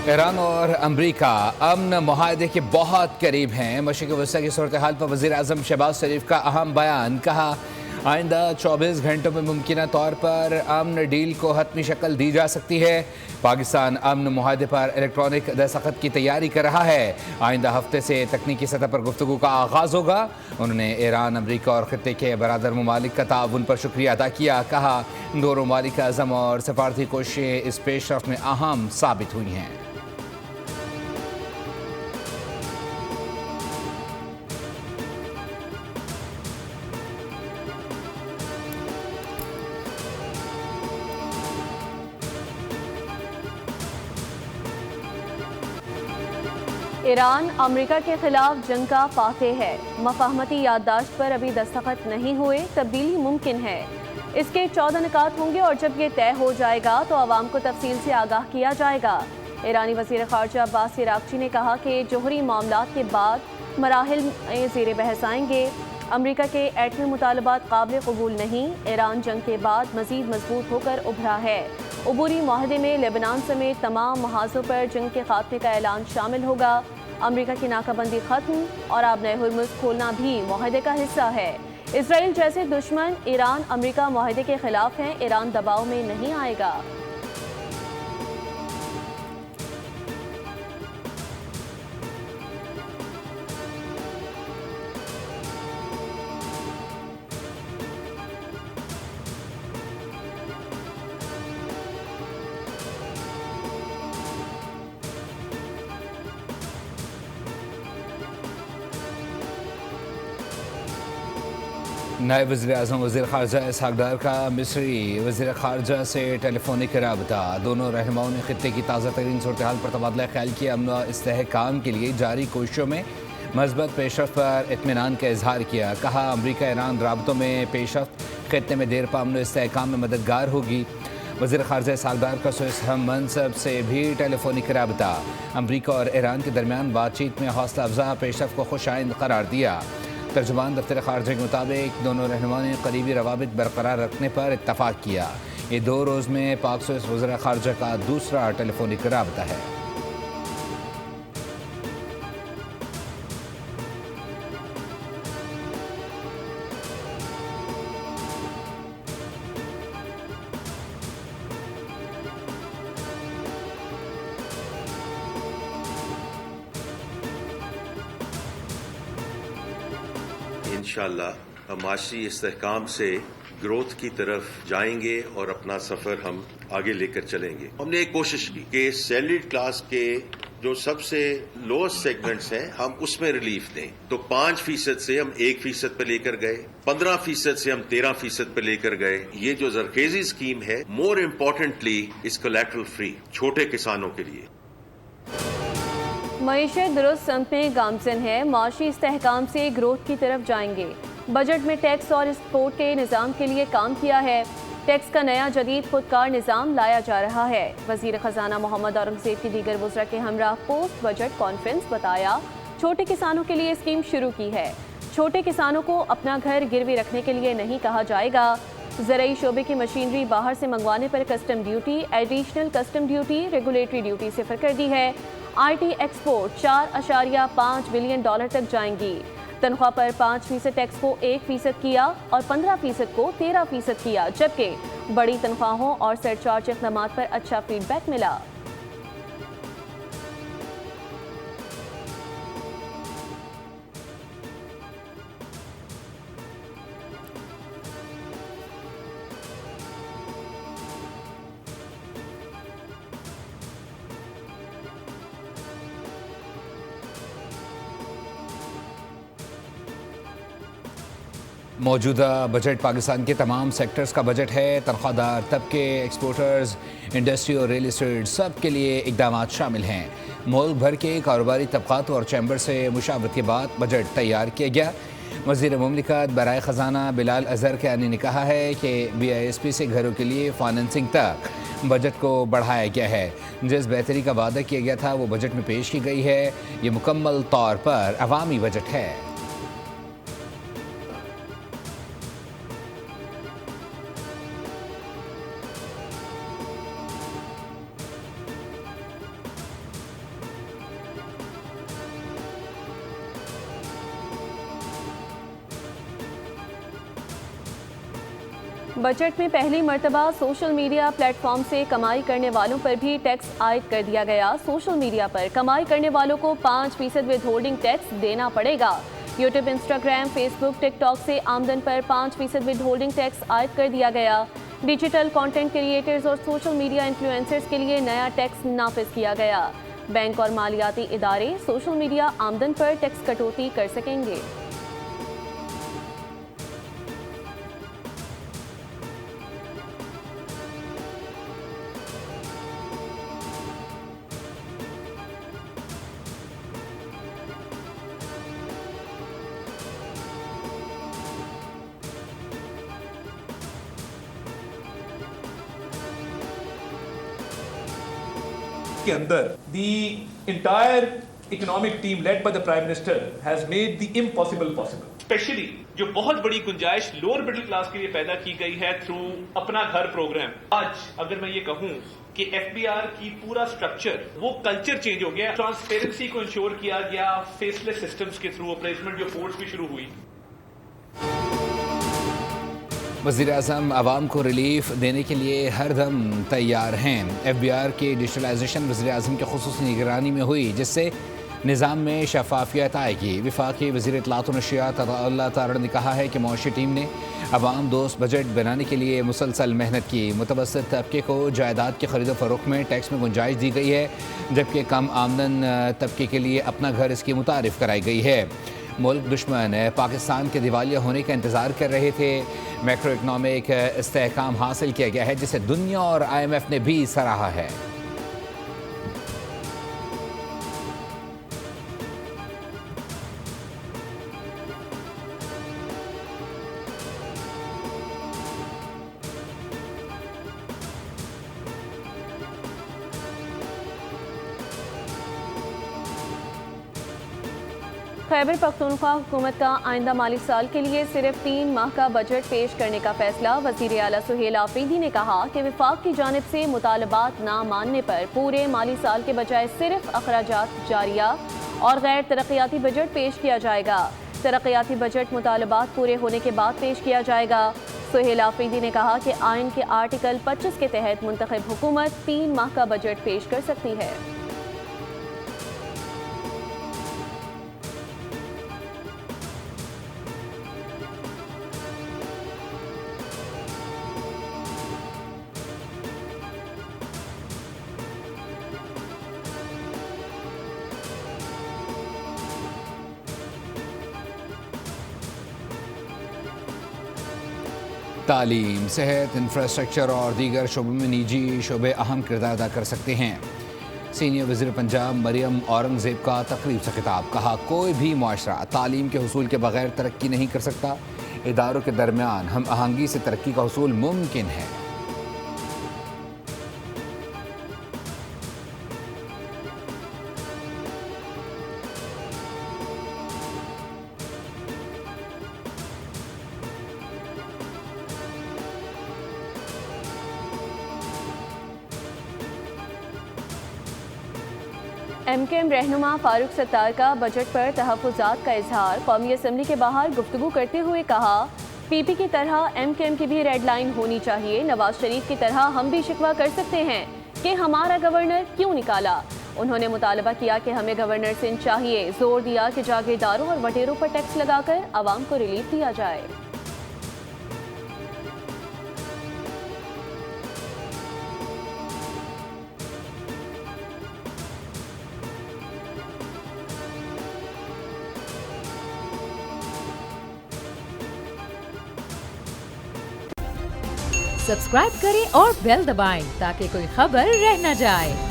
Iran और अमरीका अमन मुआहदे के बहुत करीब हैं। मशरिक़ वस्ता की सूरत हाल पर वज़ीर आज़म शहबाज शरीफ का अहम बयान। कहा, आइंदा 24 घंटों में मुमकिन तौर पर अमन डील को हतमी शक्ल दी जा सकती है। पाकिस्तान अमन मुआहदे पर इलेक्ट्रॉनिक दस्तखत की तैयारी कर रहा है। आइंदा हफ्ते से तकनीकी सतह पर गुफ्तगू का आगाज़ होगा। उन्होंने ईरान, अमरीका और खित्ते के बरादर ममालिक का ताउन पर शुक्रिया अदा किया। कहा, दोनों ममालिक का अज़म और सफारती कोशिशें इस पेशरफ्त में अहम साबित हुई हैं। ईरान अमेरिका के खिलाफ जंग का फातेह है। मफाहमती याददाश्त पर अभी दस्तखत नहीं हुए, तब्दीली मुमकिन है। इसके 14 निकात होंगे और जब ये तय हो जाएगा तो आवाम को तफसील से आगाह किया जाएगा। ईरानी वज़ीर ख़ारजा अब्बास अराग़ची ने कहा कि जोहरी मामलात के बाद मराहिल में ज़ेर बहस आएंगे। अमरीका के एटमी मुतालबात काबिल कबूल नहीं। ईरान जंग के बाद मज़ीद मजबूत होकर उभरा है। अबूरी मुआहदे में लेबनान समेत तमाम महाजों पर जंग के खात्मे का ऐलान शामिल होगा। अमरीका की नाकाबंदी खत्म और आबनए हुर्मुज़ खोलना भी मुआहदे का हिस्सा है। इसराइल जैसे दुश्मन ईरान अमरीका मुआहदे के खिलाफ हैं। ईरान दबाव में नहीं आएगा। नायब वज़ीर आज़म वज़ीर ख़ारजा इसहाक़ डार का मिस्री वज़ीर ख़ारजा से टेलीफोनिक रबता। दोनों रहनुमाओं ने खित्ते की ताज़ा तरीन सूरत हाल पर तबादला ख्याल किया। अमन व इस्तेहकाम के लिए जारी कोशिशों में मज़बूत पेशरफ्त पर इत्मीनान का इजहार किया। कहा, अमरीका ईरान राबतों में पेशरफ्त खित्ते में देर पा अमन व इस्तेहकाम में मददगार होगी। वज़ीर ख़ारजा इसहाक़ डार का इस अहम मनसब से भी टेलीफोनिक रबता। अमरीका और ईरान के दरमियान बातचीत में हौसला अफजा पेशरफ्त को खुश आइंद करार दिया। तर्जुमान दफ्तर ख़ारजा के मुताबिक दोनों रहनुमाओं ने करीबी रवाबित बरकरार रखने पर इत्तफ़ाक़ किया। ये 2 रोज़ में पाक से वज़ीर ख़ारजा का दूसरा टेलीफोनिक रबता है। इंशाअल्लाह माशी इस्तेहकाम से ग्रोथ की तरफ जाएंगे और अपना सफर हम आगे लेकर चलेंगे। हमने एक कोशिश की कि सैलरीड क्लास के जो सबसे लोएस्ट सेगमेंट्स हैं हम उसमें रिलीफ दें। तो 5% से हम 1% पे लेकर गए, 15% से हम 13% पे लेकर गए। ये जो जरखेजी स्कीम है, मोर इम्पोर्टेंटली इस कोलैटरल फ्री छोटे किसानों के लिए। मईशत दुरुस्त सम्त में गामजन है। माशी इस्तेहकाम से ग्रोथ की तरफ जाएंगे। बजट में टैक्स और एक्सपोर्ट के निज़ाम के लिए काम किया है। टैक्स का नया जदीद खुदकार निज़ाम लाया जा रहा है। वज़ीर ख़जाना मोहम्मद औरंगज़ेब की दीगर वज़रा के हमरा पोस्ट बजट कॉन्फ्रेंस बताया, छोटे किसानों के लिए स्कीम शुरू की है। छोटे किसानों को अपना घर गिरवी रखने के लिए नहीं कहा जाएगा। ज़राई शोबे की मशीनरी बाहर से मंगवाने पर custom duty, additional custom duty, regulatory duty सिफर कर दी है। IT एक्सपोर्ट 4.5 बिलियन डॉलर तक जाएंगी। तनख्वाह पर 5% टैक्स को 1% किया और 15% को 13% किया, जबकि बड़ी तनख्वाहों और सरचार्ज इक़दामात पर अच्छा फीडबैक मिला। मौजूदा बजट पाकिस्तान के तमाम सेक्टर्स का बजट है। तनख्वाहदार तबके, एक्सपोर्टर्स, इंडस्ट्री और रियल इस्टेट सब के लिए इकदाम शामिल हैं। मुल्क भर के कारोबारी तबक़ात और चैम्बर से मुशावरत के बाद बजट तैयार किया गया। वज़ीर मुमलिकत बराए ख़जाना बिलाल अज़हर कैनी ने कहा है कि BISP से घरों के लिए फाइनेंसिंग तक बजट को बढ़ाया गया है। जिस बेहतरी का वादा किया गया था वो बजट में पेश की गई है। ये मुकम्मल तौर पर अवामी बजट है। बजट में पहली मर्तबा सोशल मीडिया प्लेटफॉर्म से कमाई करने वालों पर भी टैक्स आयद कर दिया गया। सोशल मीडिया पर कमाई करने वालों को 5% विदहोल्डिंग टैक्स देना पड़ेगा। यूट्यूब, इंस्टाग्राम, फेसबुक, टिकटॉक से आमदन पर 5% विदहोल्डिंग टैक्स आयद कर दिया गया। डिजिटल कंटेंट क्रिएटर्स और सोशल मीडिया इन्फ्लुएंसर्स के लिए नया टैक्स नाफिज किया गया। बैंक और मालियाती इदारे सोशल मीडिया आमदन पर टैक्स कटौती कर सकेंगे। के अंदर the entire economic team led by the Prime Minister has made the impossible possible. Specially जो बहुत बड़ी गुंजाइश लोअर मिडिल क्लास के लिए पैदा की गई है थ्रू अपना घर प्रोग्राम। आज अगर मैं ये कहूं कि एफबीआर की पूरा स्ट्रक्चर वो कल्चर चेंज हो गया, ट्रांसपेरेंसी को इंश्योर किया गया, फेसलेस सिस्टम्स के थ्रू अप्रेजमेंट जो फोर्स भी शुरू हुई। वज़ीर-ए-आज़म आवाम को रिलीफ देने के लिए हर दम तैयार हैं। एफबीआर की डिजिटलाइजेशन वज़ीर-ए-आज़म की खुसूसी निगरानी में हुई, जिससे निज़ाम में शफाफियत आएगी। वफाकी वज़ीर इत्तलात व नशरियात अल्लाह तारड़ ने कहा है कि मौशी टीम ने आवाम दोस्त बजट बनाने के लिए मुसलसल मेहनत की। मुतवस्सित तबके को जायदाद की खरीदो फरोख्त में टैक्स में गुंजाइश दी गई है, जबकि कम आमदन तबके के लिए अपना घर इसकी मुतारिफ कराई गई है। मुल्क दुश्मन पाकिस्तान के दिवालिया होने का इंतज़ार कर रहे थे। मैक्रो इकनॉमिक इस्तेहकाम हासिल किया गया है, जिसे दुनिया और IMF ने भी सराहा है। खैबर पख्तूनख्वा हुकूमत का आइंदा माली साल के लिए सिर्फ 3 माह का बजट पेश करने का फैसला। वज़ीर आला सुहेल आफरीदी ने कहा कि विफाक की जानिब से मुतालबात ना मानने पर पूरे माली साल के बजाय सिर्फ अखराजात जारिया और गैर तरक्याती बजट पेश किया जाएगा। तरक्याती बजट मुतालबात पूरे होने के बाद पेश किया जाएगा। सुहेल आफरीदी ने कहा कि आइन के आर्टिकल 25 के तहत मुंतखब हुकूमत 3 माह का बजट पेश कर सकती है। तालीम, सेहत, इंफ्रास्ट्रक्चर और दीगर शोबों में निजी शोबे अहम किरदार अदा कर सकते हैं। सीनियर वज़ीर पंजाब मरियम औरंगज़ेब का तकरीब से खिताब। कहा, कोई भी मुआशरा तालीम के हुसूल के बगैर तरक्की नहीं कर सकता। इदारों के दरमियान हम आहंगी से तरक्की का हुसूल मुमकिन है। MKM रहनुमा फारूक सत्तार का बजट पर तहफ़्फ़ुज़ात का इजहार। कौमी असम्बली के बाहर गुफ्तगू करते हुए कहा, PP की तरह MKM की भी रेड लाइन होनी चाहिए। नवाज शरीफ की तरह हम भी शिकवा कर सकते हैं कि हमारा गवर्नर क्यों निकाला। उन्होंने मुतालबा किया कि हमें गवर्नर सिंध चाहिए। जोर दिया कि जागीरदारों और वटेरों पर टैक्स लगाकर आवाम को रिलीफ दिया जाए। सब्सक्राइब करें और बेल दबाएं ताकि कोई खबर रह न जाए।